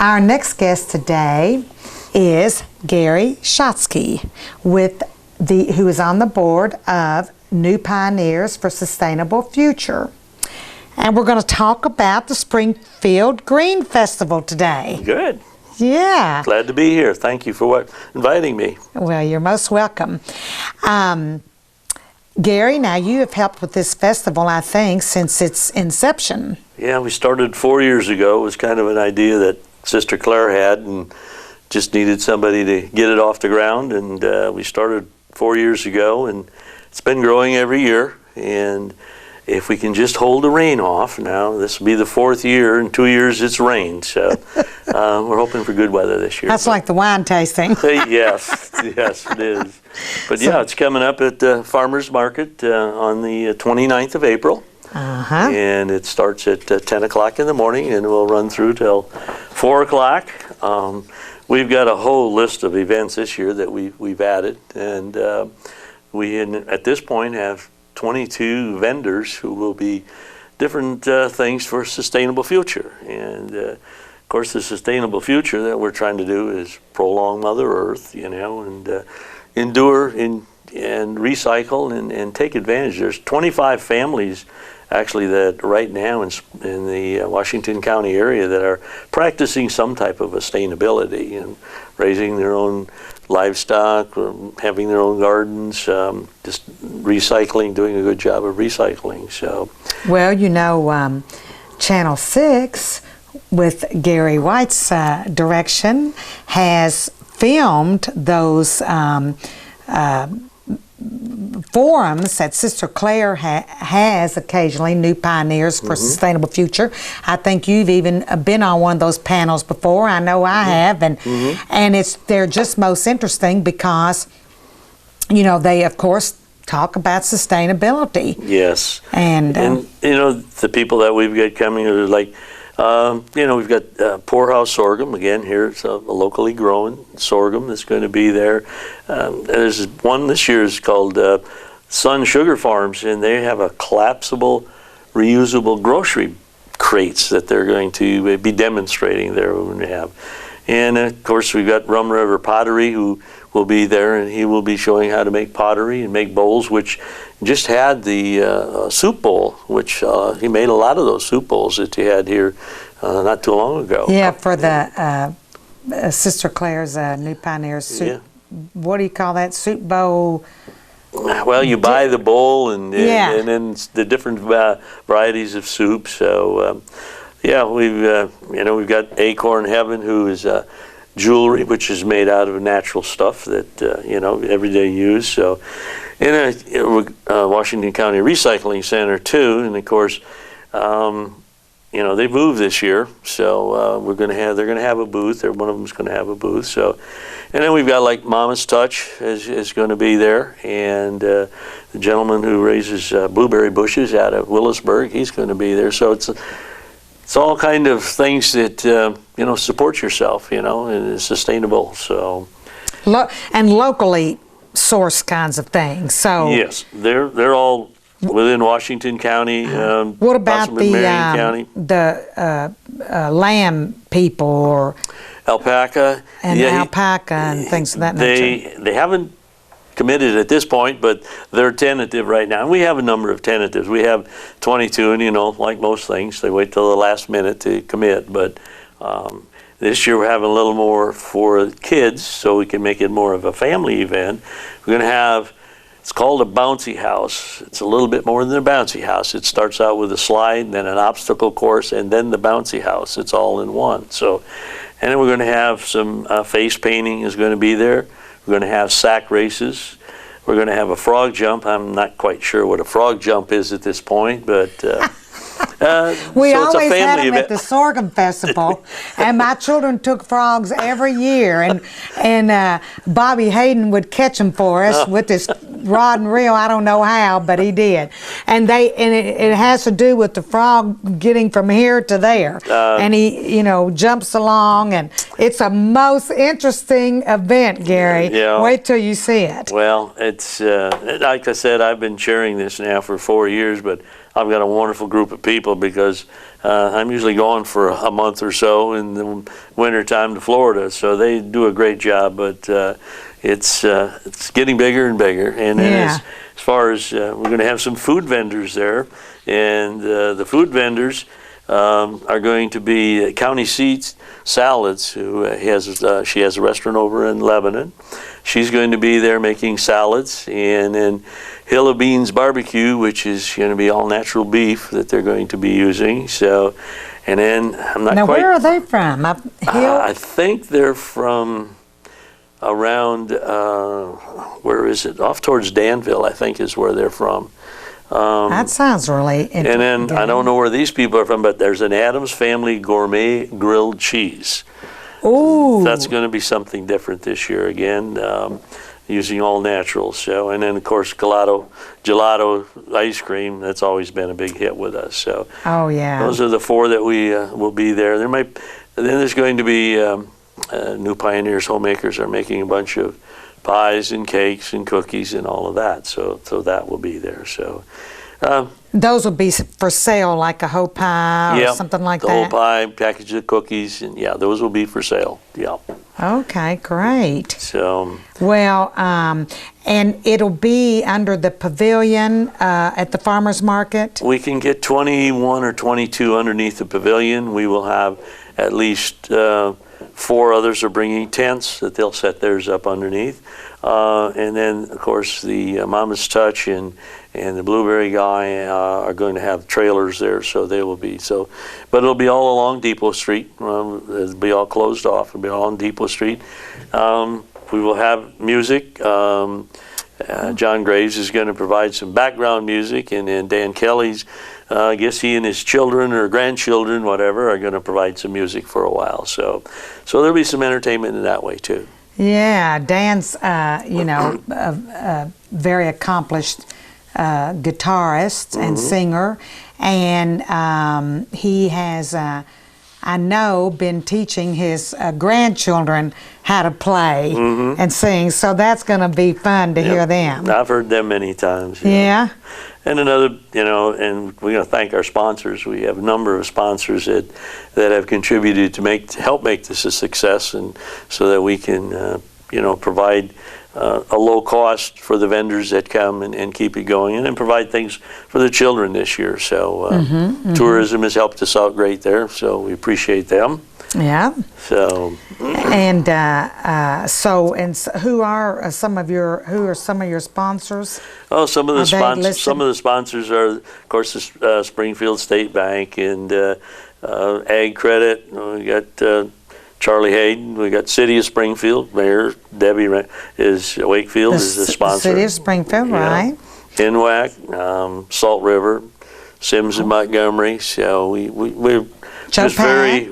Our next guest today is Gary Shotsky, who is on the board of New Pioneers for Sustainable Future. And we're going to talk about the Springfield Green Festival today. Good. Yeah. Glad to be here. Thank you for inviting me. Well, you're most welcome. Gary, now you have helped with this festival, I think, since its inception. Yeah, we started 4 years ago. It was kind of an idea that Sister Claire had and just needed somebody to get it off the ground. And we started 4 years ago, and it's been growing every year. And if we can just hold the rain off, now this will be the 4th year. In 2 years it's rained, so we're hoping for good weather this year. That's like the wine tasting. Yes, it is. But yeah, it's coming up at the Farmers Market on the 29th of April. And it starts at 10 o'clock in the morning and will run through till 4 o'clock. We've got a whole list of events this year that we've added, and we at this point have 22 vendors who will be different things for a sustainable future. And of course, the sustainable future that we're trying to do is prolong Mother Earth, and endure and recycle and take advantage. There's 25 families actually that right now in the Washington County area that are practicing some type of sustainability and raising their own livestock, or having their own gardens, just recycling, doing a good job of recycling. So, well, Channel 6, with Gary White's direction, has filmed those forums that Sister Claire has occasionally, New Pioneers for Sustainable Future. I think you've even been on one of those panels before. I know I have, and they're just most interesting because they of course talk about sustainability. Yes, and the people that we've got coming are like. We've got Poorhouse sorghum, again, here it's a locally grown sorghum that's going to be there. There's one this year is called Sun Sugar Farms, and they have a collapsible, reusable grocery crates that they're going to be demonstrating there. We're going to have. And of course, we've got Rum River Pottery, who will be there, and he will be showing how to make pottery and make bowls, which just had the soup bowl, which he made a lot of those soup bowls that he had here not too long ago. Yeah, for the Sister Claire's New Pioneers soup. Yeah. What do you call that, soup bowl? Well, you buy the bowl and then the different varieties of soup. So we've got Acorn Heaven, who is jewelry, which is made out of natural stuff that everyday use. So, in a Washington County Recycling Center too, and of course, they moved this year, so they're going to have a booth. One of them's going to have a booth. So, and then we've got like Mama's Touch is going to be there, and the gentleman who raises blueberry bushes out of Willisburg, he's going to be there. So it's all kind of things that support yourself, and is sustainable. So, and locally sourced kinds of things. So yes, they're all within Washington County. What about the lamb people or alpaca alpaca and things of that nature? They haven't committed at this point, but they're tentative right now. And we have a number of tentatives. We have 22, and like most things, they wait till the last minute to commit. But this year we're having a little more for kids, so we can make it more of a family event. We're going to have, it's called a bouncy house. It's a little bit more than a bouncy house. It starts out with a slide, and then an obstacle course, and then the bouncy house. It's all in one. So, and then we're going to have some face painting is going to be there. We're going to have sack races. We're going to have a frog jump. I'm not quite sure what a frog jump is at this point, but we always had them at the Sorghum Festival, and my children took frogs every year, and Bobby Hayden would catch them for us with this rod and reel. I don't know how, but he did. And it has to do with the frog getting from here to there, and he jumps along, and it's a most interesting event, Gary. Yeah. Wait till you see it. Well, it's like I said, I've been chairing this now for 4 years, but I've got a wonderful group of people because I'm usually going for a month or so in the wintertime to Florida, so they do a great job. But it's getting bigger and bigger. And then as far as we're going to have some food vendors there, and the food vendors are going to be County Seats Salads, who she has a restaurant over in Lebanon. She's going to be there making salads, and then Hill of Beans Barbecue, which is going to be all natural beef that they're going to be using. So, and then I'm not now, quite. Where are they from? Up Hill? I think they're from around where is it? Off towards Danville, I think, is where they're from. That sounds really interesting. And then I don't know where these people are from, but there's an Adams Family Gourmet Grilled Cheese. Ooh. That's going to be something different this year again, using all natural. So, and then of course gelato ice cream. That's always been a big hit with us. So, those are the four that we will be there. Then there's going to be New Pioneers Homemakers are making a bunch of pies and cakes and cookies and all of that. So that will be there. So. Those will be for sale, like a whole pie or something like that? The whole pie, package of cookies, and those will be for sale. Yeah. Okay, great. So. Well, and it'll be under the pavilion at the farmer's market? We can get 21 or 22 underneath the pavilion. We will have at least 4 others are bringing tents that they'll set theirs up underneath. And then, of course, the Mama's Touch and the Blueberry Guy are going to have trailers there, so they will be. But it'll be all along Depot Street. It'll be all closed off. It'll be all on Depot Street. We will have music. John Graves is going to provide some background music, and then Dan Kelly's, I guess he and his children or grandchildren, whatever, are going to provide some music for a while. So there'll be some entertainment in that way too. Yeah, Dan's, a very accomplished guitarist and singer, and he has, I know, been teaching his grandchildren how to play and sing, so that's going to be fun to hear them. I've heard them many times. Yeah. And another, and we're going to thank our sponsors. We have a number of sponsors that have contributed to help make this a success, and so that we can, provide a low cost for the vendors that come and keep it going, and then provide things for the children this year. So tourism has helped us out great there, so we appreciate them. Yeah. So. And who are some of your sponsors? Oh, some of the sponsors are, of course, the Springfield State Bank and Ag Credit. We got Charlie Hayden. We got City of Springfield. Mayor Debbie is Wakefield is the sponsor. City of Springfield, right? NWAC, Salt River, Sims and Montgomery. So we're Joe Pat.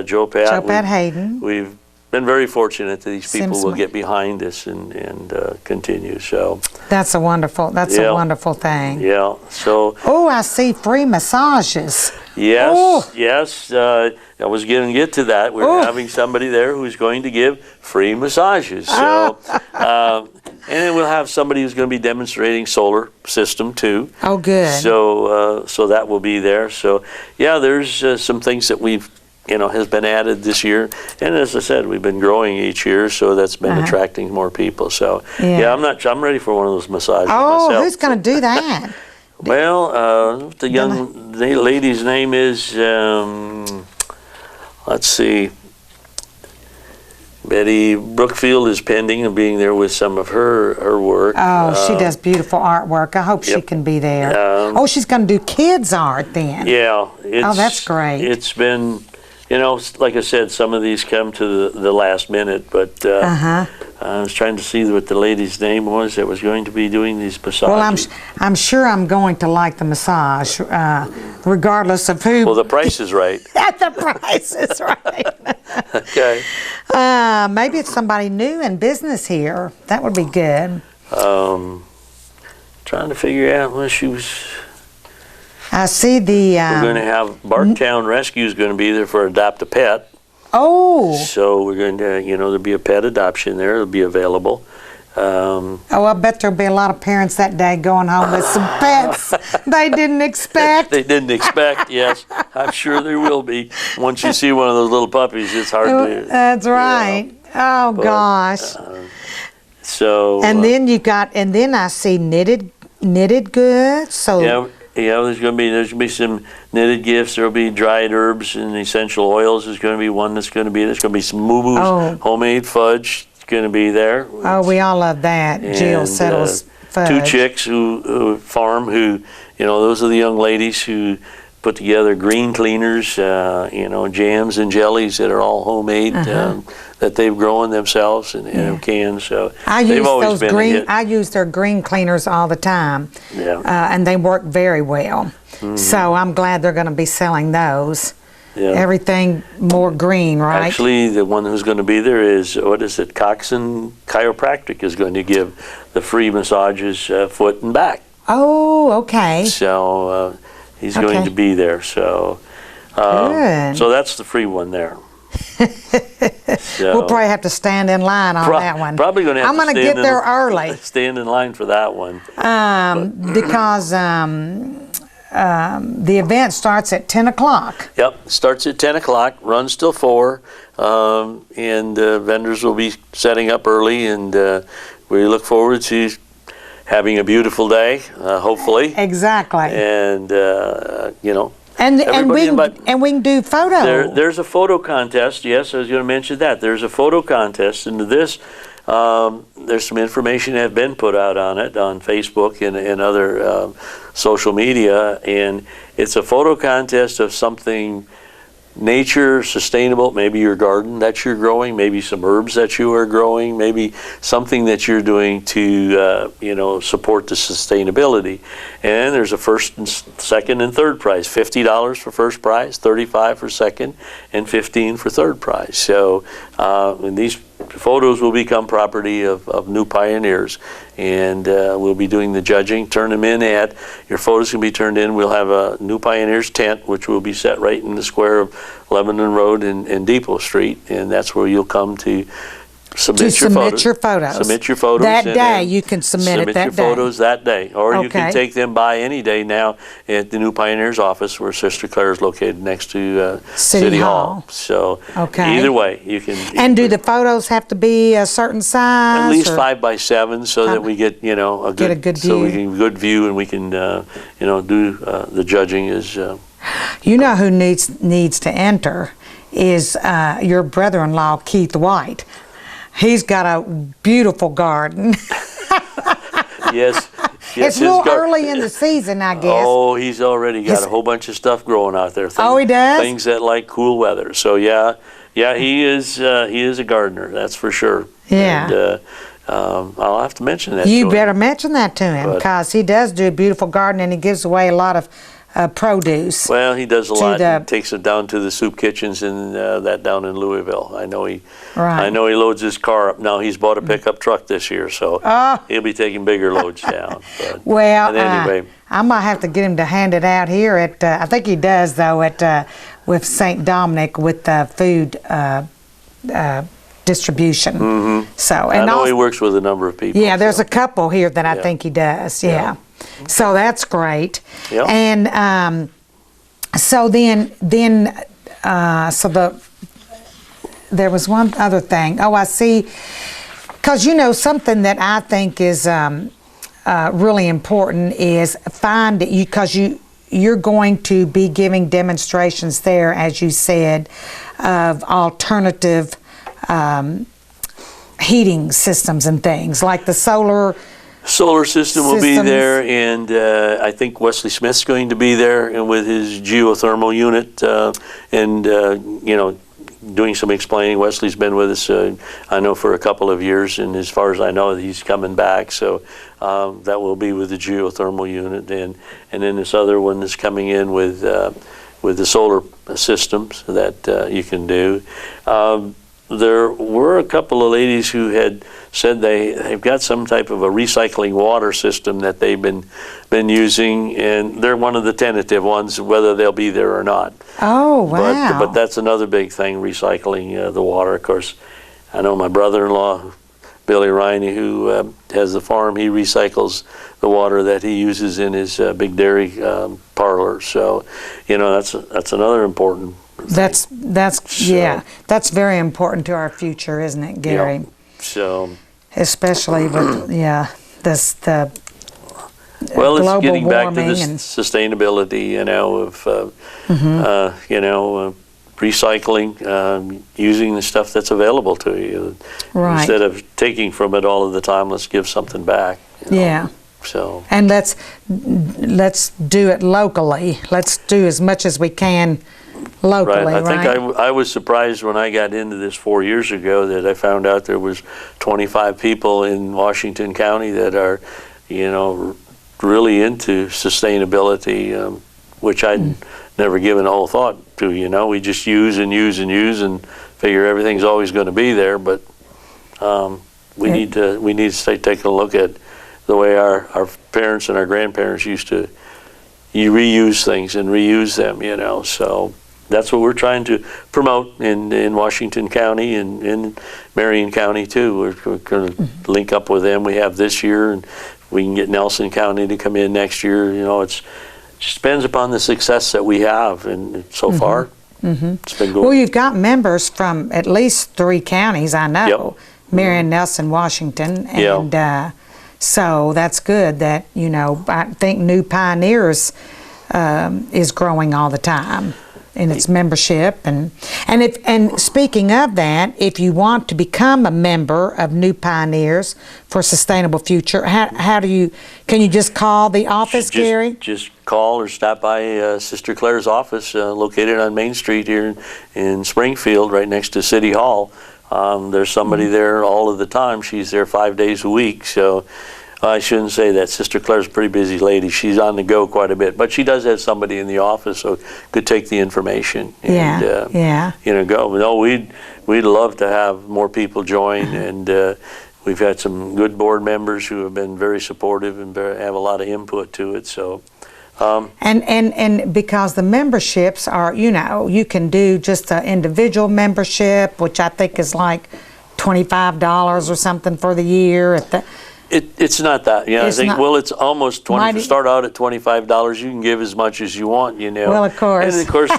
Joe Pat. Joe Pat Hayden. We've been very fortunate that these people will get behind us and continue. So that's a wonderful thing. Yeah. So. Oh, I see free massages. Yes. Yes. I was going to get to that. We're having somebody there who's going to give free massages. So, and then we'll have somebody who's going to be demonstrating solar system too. Oh, good. So that will be there. So there's some things that we've has been added this year, and as I said, we've been growing each year, so that's been attracting more people. So I'm ready for one of those massages myself. Who's going to do that? Well, the lady's name is let's see. Betty Brookfield is pending and being there with some of her work. Oh, she does beautiful artwork. I hope she can be there. She's going to do kids art then. Yeah. That's great. It's been, like I said, some of these come to the last minute, but I was trying to see what the lady's name was that was going to be doing these massages. Well, I'm sure I'm going to like the massage, regardless of who. Well, the price is right. The price is right. Okay. Maybe it's somebody new in business here. That would be good. Trying to figure out when she was. I see the. We're going to have Barktown Rescue is going to be there for Adopt a Pet. Oh. So we're going to, there'll be a pet adoption there. It'll be available. I bet there'll be a lot of parents that day going home with some pets they didn't expect. They didn't expect, yes. I'm sure there will be. Once you see one of those little puppies, it's hard to... That's right. Oh, but, gosh. And then I see knitted goods. So yeah, there's gonna be some knitted gifts. There'll be dried herbs and essential oils. There's gonna be one there's gonna be some Moo homemade fudge. Going to be there. Oh, we all love that. Jill Settles fudge. 2 chicks who farm, those are the young ladies who put together green cleaners, jams and jellies that are all homemade, that they've grown themselves and cans. So they've always been a hit. I use their green cleaners all the time, and they work very well. Mm-hmm. So I'm glad they're going to be selling those. Yeah. Everything more green, right? Actually, the one who's going to be there is, Coxon Chiropractic is going to give the free massages foot and back. Oh, okay. So he's going to be there. So, so that's the free one there. We'll probably have to stand in line on that one. Probably going to have I'm going to get there early. Stand in line for that one. Because... the event starts at 10 o'clock. Yep, starts at 10 o'clock, runs till 4, and vendors will be setting up early, and we look forward to having a beautiful day, hopefully. Exactly. And, and we can do photos. There's a photo contest. Yes, I was going to mention that. There's a photo contest, and there's some information that have been put out on it on Facebook and other social media, and it's a photo contest of something nature, sustainable, maybe your garden that you're growing, maybe some herbs that you are growing, maybe something that you're doing to support the sustainability. And there's a first and second and third prize. $50 for first prize, $35 for second, and $15 for third prize. So and these photos will become property of New Pioneers, and we'll be doing the judging. Turn them in your photos can be turned in. We'll have a New Pioneers tent, which will be set right in the square of Lebanon Road and Depot Street, and that's where you'll come to submit your photos. Submit your photos. That day, you can submit it that day. Submit your photos that day. Or you can take them by any day now at the New Pioneers office, where Sister Claire is located next to City Hall. So either way, you can. And do the photos have to be a certain size? At least 5 by 7, so that we get a good view. So we can good view, and we can do the judging is. Who needs to enter is your brother-in-law, Keith White. He's got a beautiful garden. Yes. It's a little early in the season, I guess. Oh, he's already got a whole bunch of stuff growing out there. He does? Things that like cool weather. So yeah, he is a gardener, that's for sure. Yeah. And I'll have to mention that to him. You better mention that to him, because he does do a beautiful garden, and he gives away a lot of produce. Well, he does a lot. He takes it down to the soup kitchens and that down in Louisville. I know he loads his car up. Now he's bought a pickup truck this year, so he'll be taking bigger loads down. But, anyway, I might have to get him to hand it out here at. I think he does though at with St. Dominic with the food distribution. Mm-hmm. So I know he works with a number of people. Yeah, there's a couple here that I think he does. Yeah. So that's great. Yep. And there was one other thing. Oh, I see. Because something that I think is really important is because you're going to be giving demonstrations there, as you said, of alternative heating systems and things like the solar system will be there, and I think Wesley Smith's going to be there, and with his geothermal unit, doing some explaining. Wesley's been with us, I know, for a couple of years, and as far as I know, he's coming back. So that will be with the geothermal unit, and then this other one is coming in with the solar systems that you can do. There were a couple of ladies who had said they've got some type of a recycling water system that they've been using, and they're one of the tentative ones, whether they'll be there or not. Oh, wow. But that's another big thing, recycling the water. Of course, I know my brother-in-law, Billy Riney, who has the farm. He recycles the water that he uses in his big dairy parlor. So, that's another important thing. That's very important to our future, isn't it, Gary? Yeah. So, especially with the well, global it's getting back to warming this sustainability, of recycling, using the stuff that's available to you. Right. Instead of taking from it all of the time, let's give something back. Yeah. So. And let's do it locally. Let's do as much as we can locally, right. I think I was surprised when I got into this 4 years ago that I found out there was 25 people in Washington County that are, really into sustainability, which I'd never given a whole thought to. We just use and use and use and figure everything's always going to be there. But we need to start taking a look at the way our parents and our grandparents used to reuse things and reuse them. So that's what we're trying to promote in Washington County and in Marion County too. We're going to link up with them. We have this year, and we can get Nelson County to come in next year. It just depends upon the success that we have, and so far it's been good. Well, you've got members from at least 3 counties, I know. Yep. Marion, Nelson, Washington, and so that's good that, I think New Pioneers is growing all the time in its membership, and speaking of that, if you want to become a member of New Pioneers for a Sustainable Future, can you just call the office, Gary? Just call or stop by Sister Claire's office, located on Main Street here in Springfield, right next to City Hall. There's somebody there all of the time. She's there 5 days a week, so I shouldn't say that. Sister Claire's a pretty busy lady. She's on the go quite a bit, but she does have somebody in the office, so could take the information and go. No, we'd love to have more people join, and we've had some good board members who have been very supportive and have a lot of input to it. So. And because the memberships are, you can do just an individual membership, which I think is like $25 or something for the year. It's not that. I think, it's almost 20. To start out at $25, you can give as much as you want, Well, of course. And of course,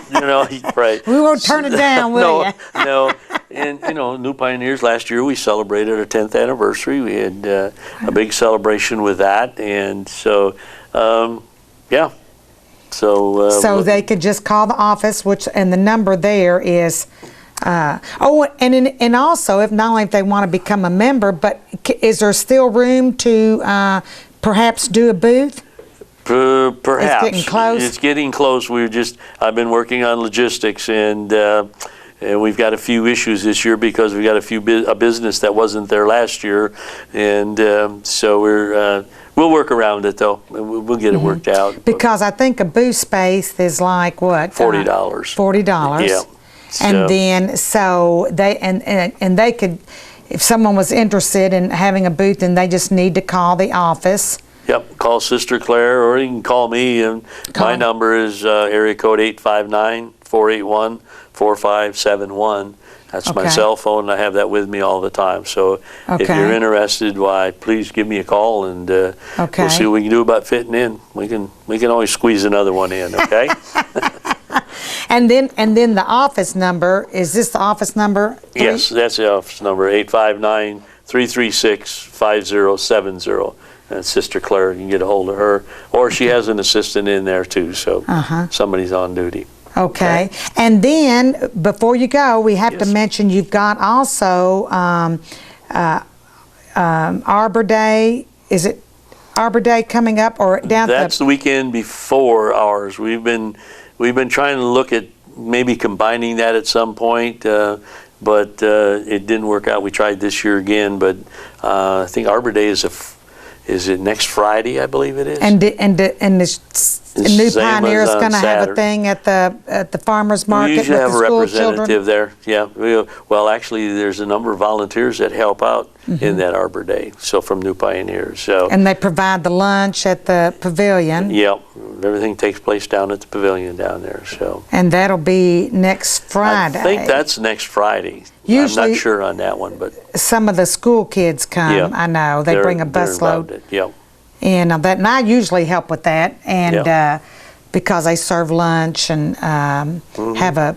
right. We won't turn it down, will you? No. And, New Pioneers, last year we celebrated our 10th anniversary. We had a big celebration with that. And so, yeah. So they could just call the office, and the number there is... and also, if not only if they want to become a member, but is there still room to perhaps do a booth? Perhaps. It's getting close. It's getting close. I've been working on logistics, and we've got a few issues this year because we got a business that wasn't there last year, and so we'll work around it though. We'll get it worked out. Because I think a booth space is like what? $40. $40. Yeah. And then, so they and they could, if someone was interested in having a booth, then they just need to call the office. Yep, call Sister Claire, or you can call me. And my number is area code 859-481-4571. That's my cell phone, and I have that with me all the time. So if you're interested, please give me a call, and we'll see what we can do about fitting in. We can always squeeze another one in, okay? And then the office number, is this the office number? Yes, that's the office number, 859-336-5070. And Sister Claire, you can get a hold of her. Or she has an assistant in there too, so somebody's on duty. Okay. And then, before you go, we have to mention you've got also Arbor Day. Is it Arbor Day coming up, or down? That's the weekend before ours. We've been trying to look at maybe combining that at some point, but it didn't work out. We tried this year again, but I think Arbor Day is it next Friday? I believe it is. And the New Same Pioneer as is on going to have a Saturday. thing at the farmers market We usually with have the a school representative children. there. Yeah. Well, actually, there's a number of volunteers that help out in that Arbor Day. So from New Pioneers. So. And they provide the lunch at the pavilion. Yep. Everything takes place down at the pavilion down there. So. And that'll be next Friday. I think that's next Friday. Usually, I'm not sure on that one, but some of the school kids come. yeah, I know they bring a busload. Yep. And I usually help with that, and because they serve lunch and have a.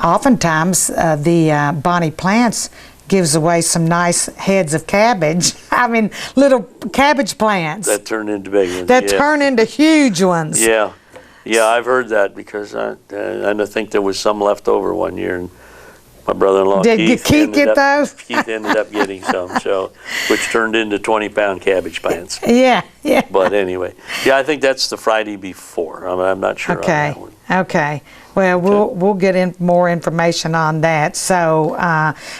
Oftentimes, the Bonnie Plants gives away some nice heads of cabbage. I mean, little cabbage plants that turn into big ones. That turn into huge ones. Yeah, I've heard that because I think there was some left over one year, and my brother-in-law Keith get those? Keith ended up getting some, which turned into 20-pound cabbage plants. Yeah. But anyway, I think that's the Friday before. I'm not sure on that one. Okay. Well, we'll get more information on that. So,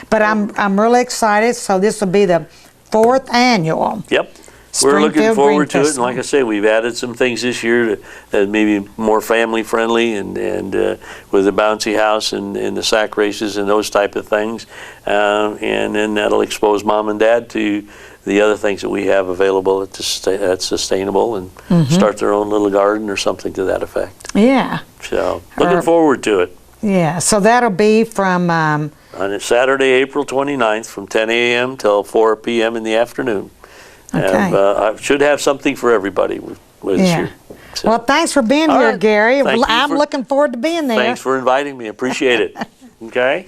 but I'm really excited. So this will be the 4th annual. Yep. We're looking forward to it, and Festival. like I say, we've added some things this year that may be more family friendly, and with the bouncy house and the sack races and those type of things, and then that'll expose mom and dad to the other things that we have available at Sustainable, and start their own little garden or something to that effect. Yeah. So looking forward to it. Yeah. So that'll be from on Saturday, April 29th, from 10 a.m. till 4 p.m. in the afternoon. Okay. And I should have something for everybody with this year. So. Well, thanks for being here, right. Gary. I'm looking forward to being there. Thanks for inviting me. Appreciate it. Okay.